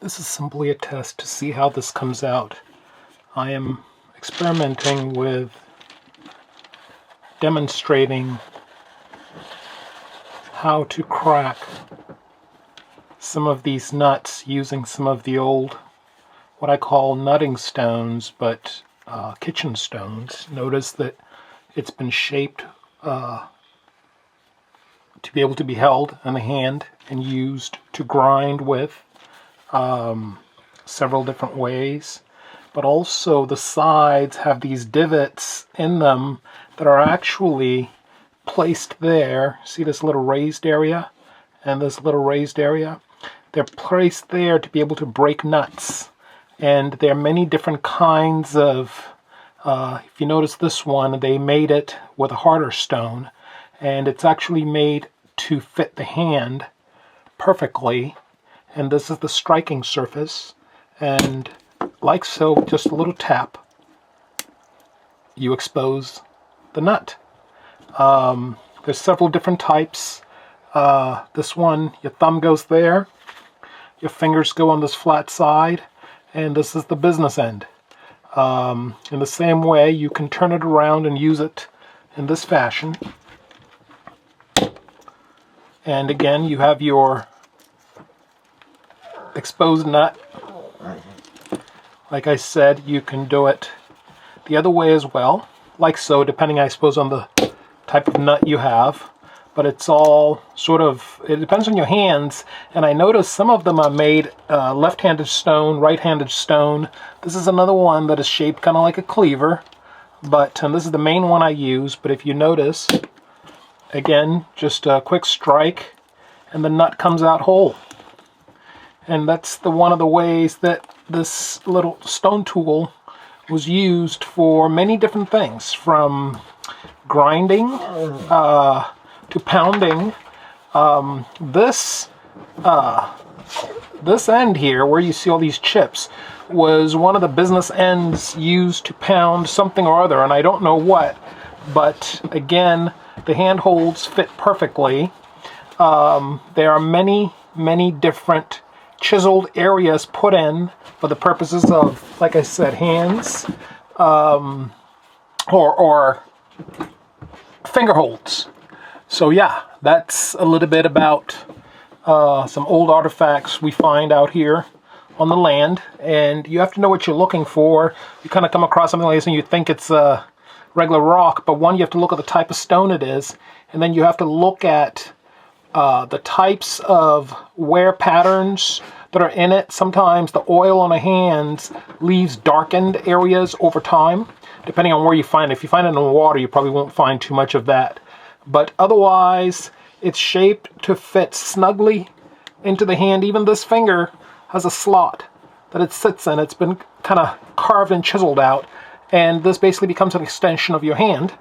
This is simply a test to see how this comes out. I am experimenting with demonstrating how to crack some of these nuts using some of the old, what I call nutting stones, but kitchen stones. Notice that it's been shaped to be able to be held in the hand and used to grind with several different ways. But also the sides have these divots in them that are actually placed there. See this little raised area and this little raised area? They're placed there to be able to break nuts. And there are many different kinds of, if you notice this one, they made it with a harder stone. And it's actually made to fit the hand perfectly. And this is the striking surface. And like so, just a little tap, you expose the nut. There's several different types. This one, your thumb goes there, your fingers go on this flat side, and this is the business end. In the same way, you can turn it around and use it in this fashion. And again, you have your exposed nut. Like I said, you can do it the other way as well, like so, depending, I suppose, on the type of nut you have. But it's all sort of, it depends on your hands. And I noticed some of them are made left-handed stone, right-handed stone. This is another one that is shaped kind of like a cleaver. But this is the main one I use. But if you notice, again, just a quick strike, and the nut comes out whole. And that's one of the ways that this little stone tool was used for many different things, from grinding to pounding. This end here, where you see all these chips, was one of the business ends used to pound something or other, and I don't know what. But again, the handholds fit perfectly. There are many different chiseled areas put in for the purposes of, like I said, hands or finger holds. So yeah, that's a little bit about some old artifacts we find out here on the land. And you have to know what you're looking for. You kind of come across something like this and you think it's a regular rock, but one, you have to look at the type of stone it is, and then you have to look at the types of wear patterns that are in it. Sometimes the oil on the hands leaves darkened areas over time, depending on where you find it. If you find it in the water, you probably won't find too much of that. But otherwise, it's shaped to fit snugly into the hand. Even this finger has a slot that it sits in. It's been kind of carved and chiseled out, and this basically becomes an extension of your hand.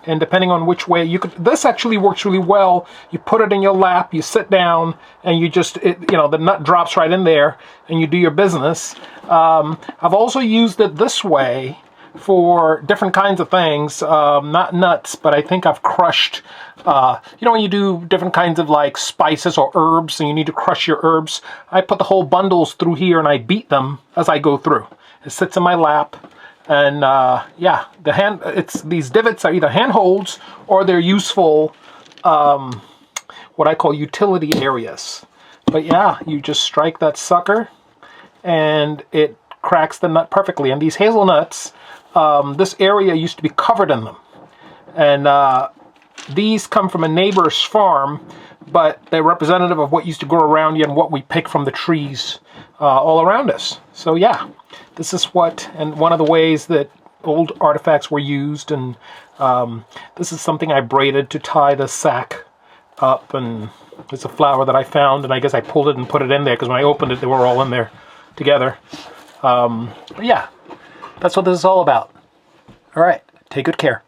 And depending on which way you could, this actually works really well. You put it in your lap, you sit down, and you just, the nut drops right in there, and you do your business. I've also used it this way for different kinds of things, not nuts, but I think I've crushed, when you do different kinds of like spices or herbs, and you need to crush your herbs, I put the whole bundles through here, and I beat them as I go through. It sits in my lap. And yeah, these divots are either handholds or they're useful, what I call utility areas. But yeah, you just strike that sucker and it cracks the nut perfectly. And these hazelnuts, this area used to be covered in them. And these come from a neighbor's farm, but they're representative of what used to grow around you and what we pick from the trees all around us. So yeah. This is one of the ways that old artifacts were used, and this is something I braided to tie the sack up, and it's a flower that I found, and I guess I pulled it and put it in there, because when I opened it, they were all in there together. But yeah, that's what this is all about. All right, take good care.